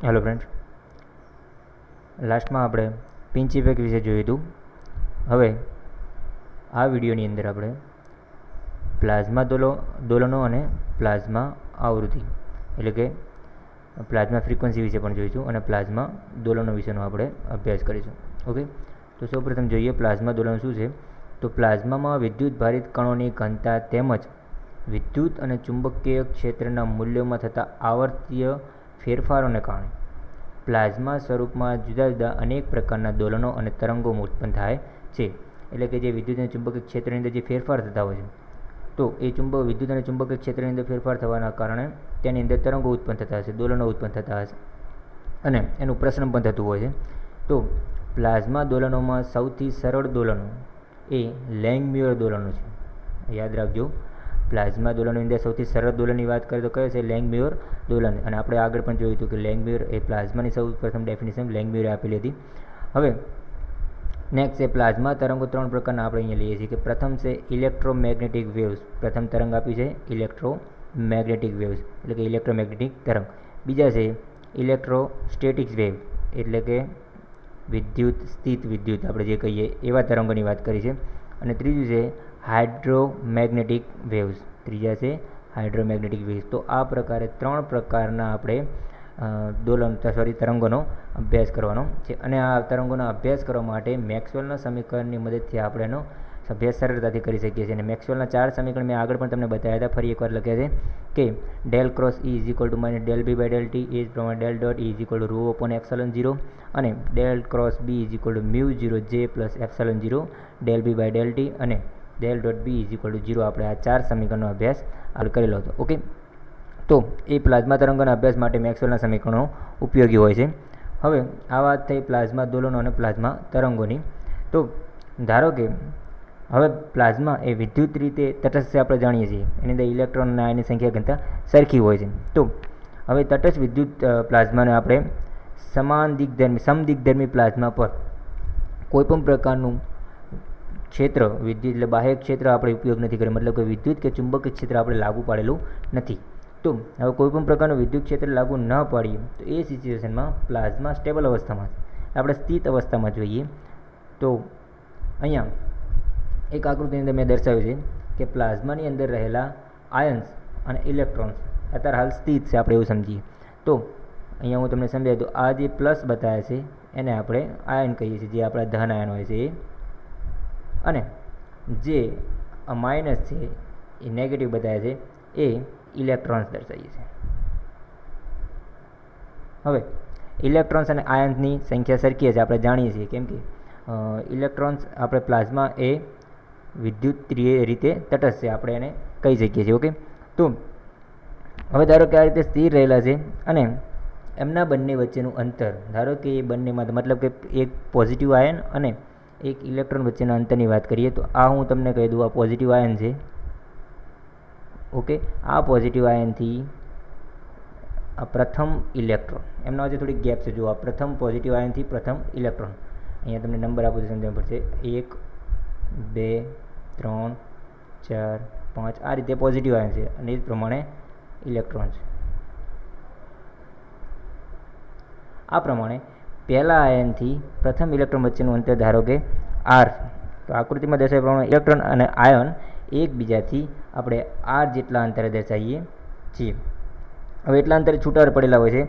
Hello friends, લાસ્ટમાં આપણે pinch effect વિશે જોયું હતું. હવે આ વિડીયોની અંદર આપણે પ્લાઝ્મા દોલનો અને પ્લાઝ્મા આવૃત્તિ એટલે કે પ્લાઝ્મા ફ્રીક્વન્સી વિશે પણ જોઈશું અને પ્લાઝ્મા દોલનો વિશેનો આપણે અભ્યાસ કરીશું. ઓકે, તો સૌપ્રથમ જોઈએ પ્લાઝ્મા દોલન શું છે. તો પ્લાઝ્મામાં વિદ્યુત ભારિત કણોની ઘનતા તેમજ વિદ્યુત અને ચુંબકીય ક્ષેત્રના મૂલ્યોમાં થતા આવર્તીય ફેરફારોને કારણે પ્લાઝ્મા સ્વરૂપમાં જુદા જુદા અનેક પ્રકારના દોલનો અને તરંગો ઉત્પન્ન થાય છે. એટલે કે જે વિદ્યુત અને ચુંબકીય ક્ષેત્રની અંદર જે ફેરફાર થતા હોય છે, તો એ વિદ્યુત અને ચુંબકીય ક્ષેત્રની અંદર ફેરફાર થવાના કારણે તેની અંદર તરંગો ઉત્પન્ન થતા હશે, દોલનો ઉત્પન્ન થતા હશે અને એનું પ્રસરણ પણ થતું હોય છે. તો પ્લાઝ્મા દોલનોમાં સૌથી સરળ દોલનો એ લેંગમ્યુર દોલનો છે. યાદ રાખજો, પ્લાઝ્મા દોલનની અંદર સૌથી સરળ દોલનની વાત કરીએ તો કયો છે? લેંગમ્યુર દોલન. અને આપણે આગળ પણ જોયું હતું કે લેંગમ્યુર એ પ્લાઝ્માની સૌ પ્રથમ ડેફિનેશન લેંગમ્યુરે આપેલી હતી. હવે નેક્સ્ટ છે પ્લાઝ્મા તરંગો. ત્રણ પ્રકારના આપણે અહીંયા લઈએ છીએ કે પ્રથમ છે ઇલેક્ટ્રોમેગ્નેટિક વેવ્સ. પ્રથમ તરંગ આપી છે ઇલેક્ટ્રોમેગ્નેટિક વેવ્સ એટલે કે ઇલેક્ટ્રોમેગ્નેટિક તરંગ. બીજા છે ઇલેક્ટ્રોસ્ટેટિક્સ વેવ એટલે કે વિદ્યુત સ્થિત વિદ્યુત આપણે જે કહીએ એવા તરંગોની વાત કરી છે. અને ત્રીજું છે હાઇડ્રોમેગ્નેટિક વેવ્સ. ત્રીજા છે હાઇડ્રોમેગ્નેટિક વેવ્સ. તો આ પ્રકારે ત્રણ પ્રકારના આપણે તરંગોનો અભ્યાસ કરવાનો છે. અને આ તરંગોનો અભ્યાસ કરવા માટે મેક્સવેલના સમીકરણની મદદથી આપણે એનો અભ્યાસ સરળતાથી કરી શકીએ છીએ. અને મેક્સવેલના 4 સમીકરણ મેં આગળ પણ તમને બતાવ્યા હતા, ફરી એકવાર લખ્યા છે કે del cross E is equal to minus del B by del T, એ જ પ્રમાણે del dot E is equal to rho upon epsilon 0 અને del cross B is equal to mu 0 જે plus epsilon 0 del B by del T અને del dot B is equal to 0. આપણે આ 4 સમીકરણનો અભ્યાસ આગળ કરેલો હતો. ઓકે, તો એ પ્લાઝ્મા તરંગોના અભ્યાસ માટે મેક્સવેલના સમીકરણો ઉપયોગી હોય છે. હવે આ વાત થઈ પ્લાઝ્મા દોલનો અને પ્લાઝ્મા તરંગોની. તો ધારો કે હવે પ્લાઝ્મા એ વિદ્યુત રીતે તટસ્થ આપણે જાણીએ છીએ, એની અંદર ઇલેક્ટ્રોન અને આયનની સંખ્યા ઘનતા સરખી હોય છે. તો હવે તટસ્થ વિદ્યુત પ્લાઝમાને આપણે સમદિગ્ધર્મી પ્લાઝ્મા પર કોઈપણ પ્રકારનું ક્ષેત્ર વિદ્યુત એટલે બાહ્ય ક્ષેત્ર આપણે ઉપયોગ નથી કર્યો, મતલબ કે વિદ્યુત કે ચુંબકીય ક્ષેત્ર આપણે લાગુ પાડેલું નથી. તો હવે કોઈપણ પ્રકારનું વિદ્યુત ક્ષેત્ર લાગુ ન પાડીએ તો એ સિચ્યુએશનમાં પ્લાઝ્મા સ્ટેબલ અવસ્થામાં આપણે સ્થિત અવસ્થામાં જોઈએ. તો અહીંયા એક આકૃતિની અંદર મેં દર્શાવ્યું છે કે પ્લાઝમાની અંદર રહેલા આયન્સ અને ઇલેક્ટ્રોન્સ અત્યારે હાલ સ્થિત છે, આપણે એવું સમજીએ. તો અહીંયા હું તમને સમજાવી દઉં. આ જે પ્લસ બતાવે છે એને આપણે આયન કહીએ છીએ, જે આપણા ધન આયન હોય છે એ. અને જે માઇનસ છે એ નેગેટિવ બતાવે છે એ ઇલેક્ટ્રોન્સ દર્શાવીએ છીએ. હવે ઇલેક્ટ્રોન્સ અને આયન્સની સંખ્યા સરખી છે આપણે જાણીએ છીએ, કેમ કે ઇલેક્ટ્રોન્સ આપણે પ્લાઝ્મા એ વિદ્યુત રીતે તટસ્થ છે, આપણે એને કહી શકીએ છીએ. ઓકે, તો હવે ધારો કે આ રીતે સ્થિર રહેલા છે અને એમના બંને વચ્ચેનું અંતર ધારો કે એ બંનેમાં મતલબ કે એક પોઝિટિવ આયન અને એક ઇલેક્ટ્રોન વચ્ચેના અંતરની વાત કરીએ તો આ હું તમને કહી દઉં, આ પોઝિટિવ આયન છે. ઓકે, આ પોઝિટિવ આયનથી આ પ્રથમ ઇલેક્ટ્રોન એમના વચ્ચે થોડી ગેપ છે. જો આ પ્રથમ પોઝિટિવ આયનથી પ્રથમ ઇલેક્ટ્રોન, અહીંયા તમને નંબર આપું તો સમજવા પડશે, 1 2 3 4 5 આ રીતે પોઝિટિવ આયન છે અને એ જ પ્રમાણે ઇલેક્ટ્રોન છે. આ પ્રમાણે પહેલા આયનથી પ્રથમ ઇલેક્ટ્રોન વચ્ચેનું અંતર ધારો કે R. તો આકૃતિમાં દર્શાવ્યા પ્રમાણે ઇલેક્ટ્રોન અને આયન એકબીજાથી આપણે R જેટલા અંતરે દર્શાવીએ છીએ. હવે એટલા અંતરે છૂટા પડેલા હોય છે,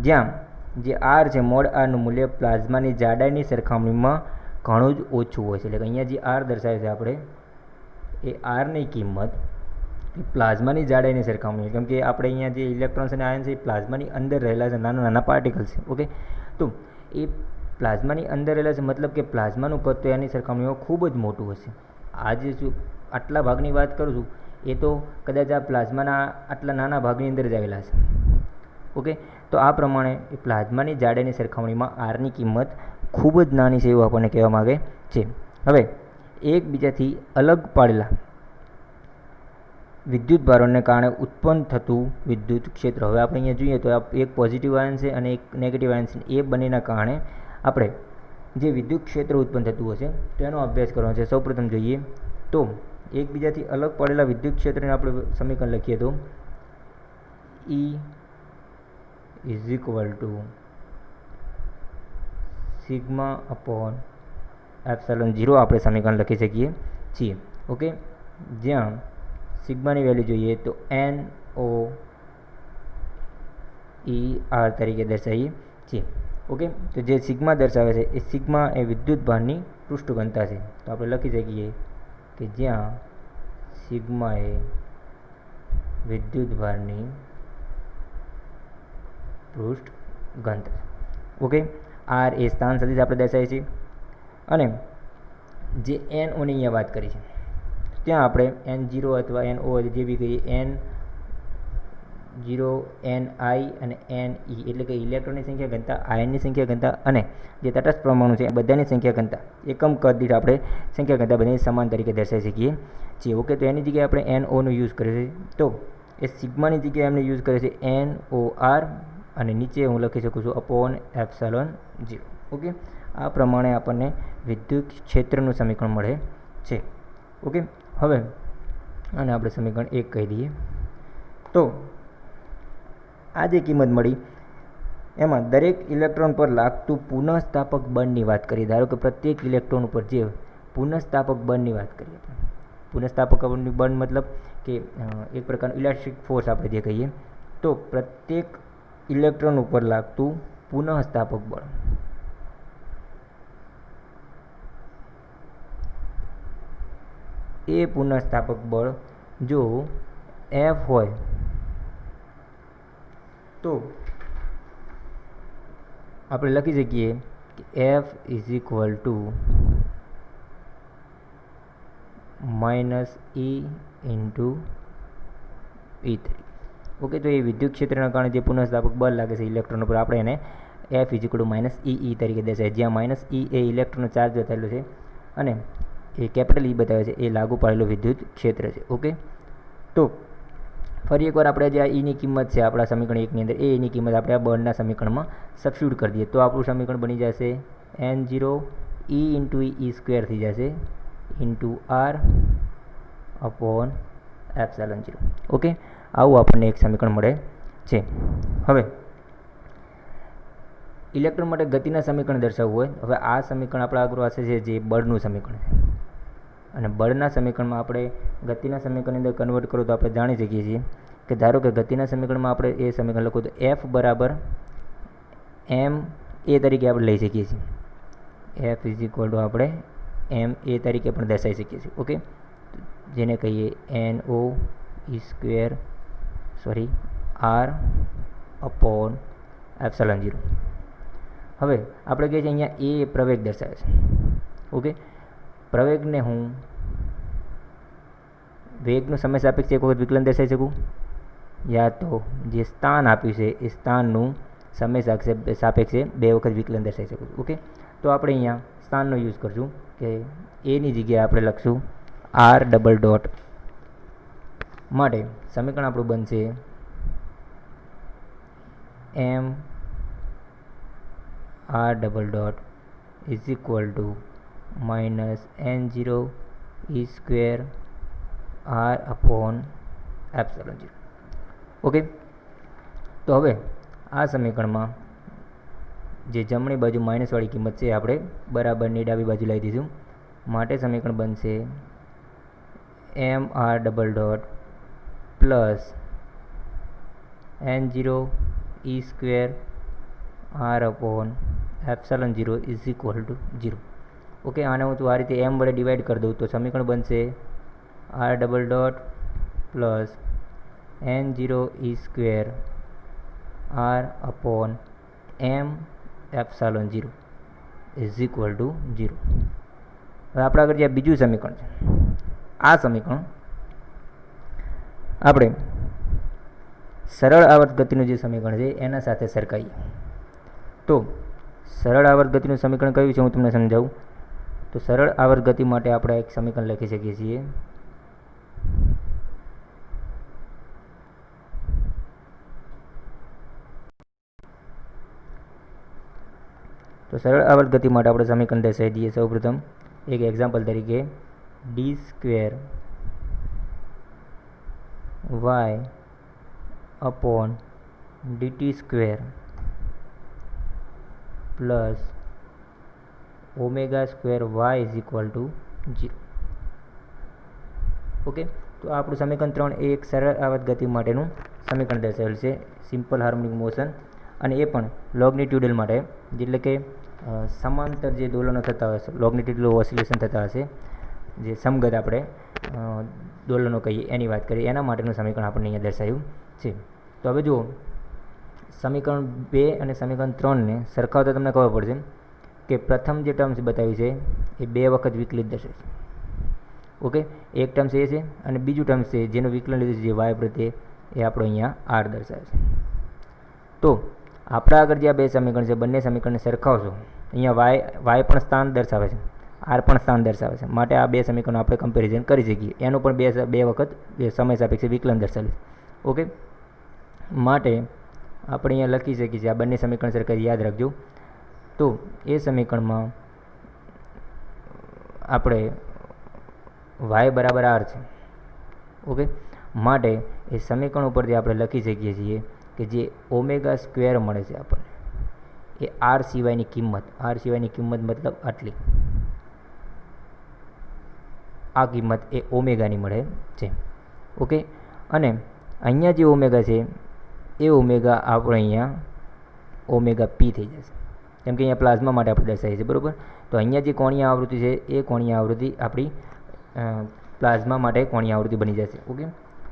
જ્યાં જે R છે મોડ Rનું મૂલ્ય પ્લાઝ્માની જાડાઈની સરખામણીમાં ઘણું જ ઓછું હોય છે. એટલે કે અહીંયા જે R દર્શાવે છે આપણે એ Rની કિંમત એ પ્લાઝમાની જાડાઈની સરખામણી, કેમ કે આપણે અહીંયા જે ઇલેક્ટ્રોન્સ અને આયન છે એ પ્લાઝમાની અંદર રહેલા છે, નાના નાના પાર્ટિકલ્સ છે. ઓકે, તો એ પ્લાઝમાની અંદર રહેલા છે, મતલબ કે પ્લાઝમાનું કદ તો એની સરખામણીમાં ખૂબ જ મોટું હશે. આજે શું આટલા ભાગની વાત કરું છું એ તો કદાચ આ પ્લાઝમાના આટલા નાના ભાગની અંદર જ આવેલા છે. ઓકે, તો આ પ્રમાણે એ પ્લાઝમાની જાડાઈની સરખામણીમાં આરની કિંમત ખૂબ જ નાની છે એવું આપણને કહેવા માગે છે. હવે એકબીજાથી અલગ પાડેલા વિદ્યુત ભારોને કારણે ઉત્પન્ન થતું વિદ્યુત ક્ષેત્ર. હવે આપણે અહીંયા જોઈએ તો એક પોઝિટિવ આયન છે અને એક નેગેટિવ આયન છે. એ બંનેના કારણે આપણે જે વિદ્યુત ક્ષેત્ર ઉત્પન્ન થતું હશે તો એનો અભ્યાસ કરવાનો છે. સૌપ્રથમ જોઈએ તો એકબીજાથી અલગ પડેલા વિદ્યુત ક્ષેત્રને આપણે સમીકરણ લખીએ તો E is equal to sigma upon epsilon 0 આપણે સમીકરણ લખી શકીએ છીએ. ઓકે, જ્યાં સિગ્માની વેલ્યુ જોઈએ તો NOER તરીકે દર્શાવીએ છીએ. ઓકે, તો જે સિગ્મા દર્શાવે છે એ સિગ્મા એ વિદ્યુત ભારની પૃષ્ઠ ઘનતા છે. તો આપણે લખી શકીએ કે જ્યાં સિગ્મા એ વિદ્યુત ભારની પૃષ્ઠ ઘનતા. ઓકે, આર એ સ્થાન સદિશ આપણે દર્શાવીએ છીએ. અને જે NOની અહીંયા વાત કરી છે ત્યાં આપણે N0 અથવા NO જે બી કહીએ N0, NI અને NE એટલે કે ઇલેક્ટ્રોનની સંખ્યા ઘનતા, આયનની સંખ્યા ઘનતા અને જે તટસ્થ પરમાણુ છે એ બધાની સંખ્યા ઘનતા એકમ કદ દીઠ આપણે સંખ્યા ઘનતા બધાની સમાન તરીકે દર્શાવી શકીએ છીએ. ઓકે, તો એની જગ્યાએ આપણે NOનો યુઝ કરીએ છીએ. તો એ સિગ્માની જગ્યાએ એમને યુઝ કરે છે NOR અને નીચે હું લખી શકું છું અપોન એપ્સિલોન 0. ઓકે, આ પ્રમાણે આપણને વિદ્યુત ક્ષેત્રનું સમીકરણ મળે છે. ઓકે, હવે આને આપણે સમીકરણ 1 કહી દઈએ. તો આ જે કિંમત મળી એમાં દરેક ઇલેક્ટ્રોન પર લાગતું પુનઃસ્થાપક બળની વાત કરીએ. ધારો કે પ્રત્યેક ઇલેક્ટ્રોન ઉપર જે પુનઃસ્થાપક બળની વાત કરીએ. પુનઃસ્થાપક બળ મતલબ કે એક પ્રકારનું ઇલેક્ટ્રિક ફોર્સ આપણે જે કહીએ. તો પ્રત્યેક ઇલેક્ટ્રોન ઉપર લાગતું પુનઃસ્થાપક બળ એ પુનઃસ્થાપક બળ જો F હોય તો આપણે લખી શકીએ કે F is equal two -E into E તરીકે. ઓકે, તો એ વિદ્યુત ક્ષેત્રના કારણે જે પુનઃસ્થાપક બળ લાગે છે ઇલેક્ટ્રોન ઉપર આપણે એને F is equal two -EE તરીકે દર્શાવીએ, જ્યાં -E એ ઇલેક્ટ્રોનનો ચાર્જ બતાવેલો છે અને એ કેપિટલ E બતાવે છે એ લાગુ પાડેલું વિદ્યુત ક્ષેત્ર છે. ઓકે, તો ફરી એકવાર આપણે જે આ Eની કિંમત છે આપણા સમીકરણ 1ની અંદર એની કિંમત આપણે આ બળના સમીકરણમાં સબસ્ટિટ્યૂટ કરી દઈએ તો આપણું સમીકરણ બની જશે N0 E into E square થઈ જશે into R upon epsilon 0. Okay, આવું આપણને એક સમીકરણ મળે છે. હવે ઇલેક્ટ્રોન માટે ગતિના સમીકરણ દર્શાવવું હોય, હવે આ સમીકરણ આપણા આગળ પાસે છે જે બળનું સમીકરણ છે અને બળના સમીકરણમાં આપણે ગતિના સમીકરણની અંદર કન્વર્ટ કરો તો આપણે જાણી શકીએ છીએ કે ધારો કે ગતિના સમીકરણમાં આપણે એ સમીકરણ લખવું તો F બરાબર ma તરીકે આપણે લઈ શકીએ છીએ. F ઇઝ ઇક્વલ ટુ આપણે ma તરીકે પણ દર્શાવી શકીએ છીએ. ઓકે, જેને કહીએ R અપોન એપ્સિલોન 0. હવે આપણે કહીએ છીએ અહીંયા એ પ્રવેગ દર્શાવે છે. ઓકે, પ્રવેગને હું વેગનું સમય સાપેક્ષે એક વખત વિકલન દર્શાવી શકું યા તો જે સ્થાન આપ્યું છે એ સ્થાનનું સમય સાપેક્ષે 2 વખત વિકલન દર્શાવી શકું. ઓકે, તો આપણે અહીંયા સ્થાનનો યુઝ કરશું કે એની જગ્યાએ આપણે લખશું R ડબલ ડોટ માટે સમીકરણ આપણું બનશે M R double dot is equal two -N0 E square R upon epsilon 0. Okay, તો હવે આ સમીકરણમાં જે જમણી બાજુ માઇનસવાળી કિંમત છે આપણે બરાબરની ડાબી બાજુ લાવી દઈશું. માટે સમીકરણ બનશે M R double dot plus N0 E square R upon epsilon 0 is equal to 0. Okay, આને હું આ રીતે M વડે ડિવાઈડ કરી દઉં તો સમીકરણ બનશે R double dot plus N0 E square R upon M epsilon 0 is equal to 0. હવે આપણા આગળ જે બીજું સમીકરણ છે આ સમીકરણ આપણે સરળ આવર્ત ગતિનું જે સમીકરણ છે એના સાથે સરખાઈએ. તો સરળ આવર્ત ગતિનું સમીકરણ કયું છે હું તમને સમજાવું. તો સરળ આવર્ત ગતિ માટે આપણે એક સમીકરણ લખી શકીએ છીએ તો સરળ આવર્ત ગતિ માટે આપણે સમીકરણ દર્શાવી દઈએ. સૌપ્રથમ એક એક્ઝામ્પલ તરીકે d² y upon dt² plus omega square y is equal to 0. Okay, તો આપણું સમીકરણ 3 એ એક સરળ આવર્ત ગતિ માટેનું સમીકરણ દર્શાવેલ છે, સિમ્પલ હાર્મોનિક મોશન, અને એ પણ લોગનિટ્યુડલ માટે, એટલે કે સમાંતર જે દોલનો થતા હશે, લોગનિટ્યુડલ ઓસિલેશન થતા હશે, જે સમગત આપણે દોલનો કહીએ એની વાત કરીએ, એના માટેનું સમીકરણ આપણને અહીંયા દર્શાવ્યું છે. તો હવે જુઓ, સમીકરણ 2 અને સમીકરણ 3ને સરખાવતા તમને ખબર પડશે કે પ્રથમ જે ટર્મ્સ બતાવી છે એ 2 વખત વિકલિત દર્શાવે છે. ઓકે, એક ટર્મ્સ એ છે અને બીજું ટર્મ્સ છે જેનું વિકલન લીધું છે જે વાય પ્રત્યે, એ આપણો અહીંયા આર દર્શાવે છે. તો આપણા આગળ જે આ બે સમીકરણ છે, બંને સમીકરણને સરખાવશો, અહીંયા વાય પણ સ્થાન દર્શાવે છે, આર પણ સ્થાન દર્શાવે છે, માટે આ બે સમીકરણો આપણે કમ્પેરિઝન કરી શકીએ. એનું પણ બે વખત સમય સાપેક્ષે વિકલન દર્શાવે છે. ઓકે, માટે આપણે અહીંયા લખી શકીએ છીએ, આ બંને સમીકરણ સરખા યાદ રાખજો. તો એ સમીકરણમાં આપણે વાય બરાબર આર છે. ઓકે, માટે એ સમીકરણ ઉપરથી આપણે લખી શકીએ છીએ કે જે ઓમેગા સ્ક્વેર મળે છે આપણને, એ આર સિવાયની કિંમત, મતલબ આટલી, આ કિંમત એ ઓમેગાની મળે છે. ઓકે, અને અહીંયા જે ઓમેગા છે એ ઓમેગા આપણે અહીંયા ઓમેગા પી થઈ જશે, કેમ કે અહીંયા પ્લાઝમા માટે આપણે દર્શાવીએ છીએ, બરાબર. તો અહીંયા જે કોણીય આવૃત્તિ છે એ કોણીય આવૃત્તિ આપણી પ્લાઝમા માટે કોણીય આવૃત્તિ બની જશે. ઓકે,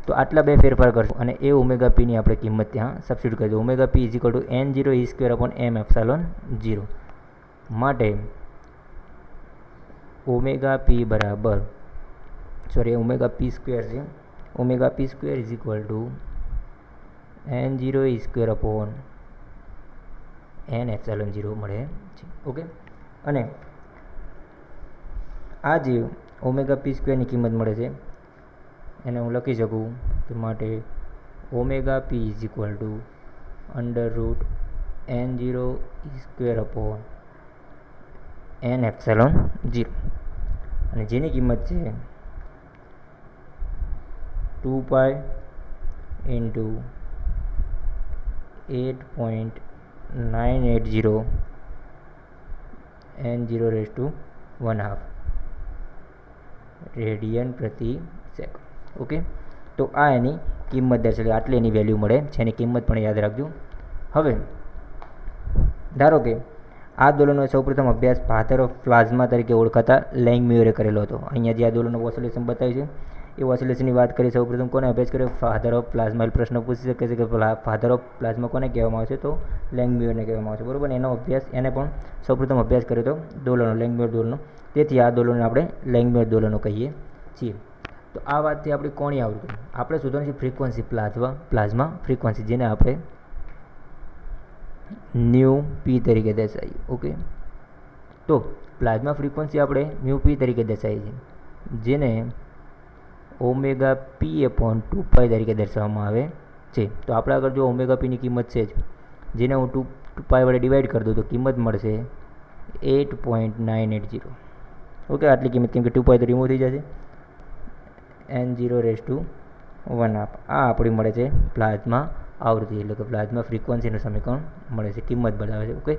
તો આટલા બે ફેરફાર કરશું અને એ ઓમેગા પીની આપણે કિંમત ત્યાં સબસ્ટિટ્યુટ કરી દો. Omega P is equal two N0 E square upon M epsilon 0. માટે ઓમેગા પી બરાબર, ઓમેગા પી સ્ક્વેર છે, omega P square is equal two N0 E square upon N epsilon 0 મળે છે. ઓકે, અને આ જે ઓમેગા પી સ્ક્વેરની કિંમત મળે છે એને હું લખી શકું કે માટે omega P is equal two under route N0 E square upon N epsilon 0, અને જેની કિંમત છે 2 ઇન્ટુ 8.980 N0^1/2 રેડિયન પ્રતિ સેકન્ડ. ઓકે, તો આ એની કિંમત દર્શાવી, આટલી એની વેલ્યુ મળે છે, એની કિંમત પણ યાદ રાખજો. હવે ધારો કે આ દોલનનો સૌપ્રથમ અભ્યાસ ફાધર ઓફ પ્લાઝમા તરીકે ઓળખાતા લેંગમ્યુરે કરેલો હતો. અહીંયા જે આ દોલનનું ઓસિલેશન બતાવ્યું છે એ ઓસિલેશનની વાત કરી. સૌપ્રથમ કોને અભ્યાસ કર્યો? Father of plasma. એ પ્રશ્ન પૂછી શકે છે કે ફાધર ઓફ પ્લાઝમા કોને કહેવામાં આવે છે? તો લેંગમ્યુરને કહેવામાં આવે છે, બરાબર. એનો અભ્યાસ, એને પણ સૌપ્રથમ અભ્યાસ કર્યો હતો દોલનો, લેંગમ્યુર દોલનો. તેથી આ દોલનને આપણે લેંગમ્યુર દોલનો કહીએ છીએ. તો આ વાતથી આપણી કોણી આવૃત્તિ આપણે શોધવાની છે ફ્રીક્વન્સી, પ્લાઝમા ફ્રીક્વન્સી, જેને આપણે ન્યુ પી તરીકે દર્શાવીએ. ઓકે, તો પ્લાઝમા ફ્રીક્વન્સી આપણે ન્યુ પી તરીકે દર્શાવીએ છીએ, જેને ઓમેગા પી અપોન 2π તરીકે દર્શાવવામાં આવે છે. તો આપણે આગળ જો ઓમેગા પીની કિંમત છે જ, જેને હું 2π વડે ડિવાઈડ કરી દઉં તો કિંમત મળશે 8.980. ઓકે, આટલી કિંમત, કેમ કે 2π તો રિમૂવ થઈ જશે, N0^1/2 આ આપણી મળે છે પ્લાઝમા આવૃત્તિ, એટલે કે પ્લાઝમા ફ્રીક્વન્સીનું સમીકરણ મળે છે, કિંમત બતાવે છે. ઓકે,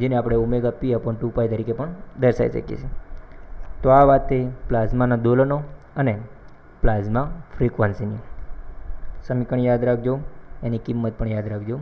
જેને આપણે ઓમેગા પી અપોન 2π તરીકે પણ દર્શાવી શકીએ છીએ. તો આ વાત થઈ પ્લાઝમાના દોલનો અને પ્લાઝમા ફ્રીક્વન્સીની. સમીકરણ યાદ રાખજો, એની કિંમત પણ યાદ રાખજો.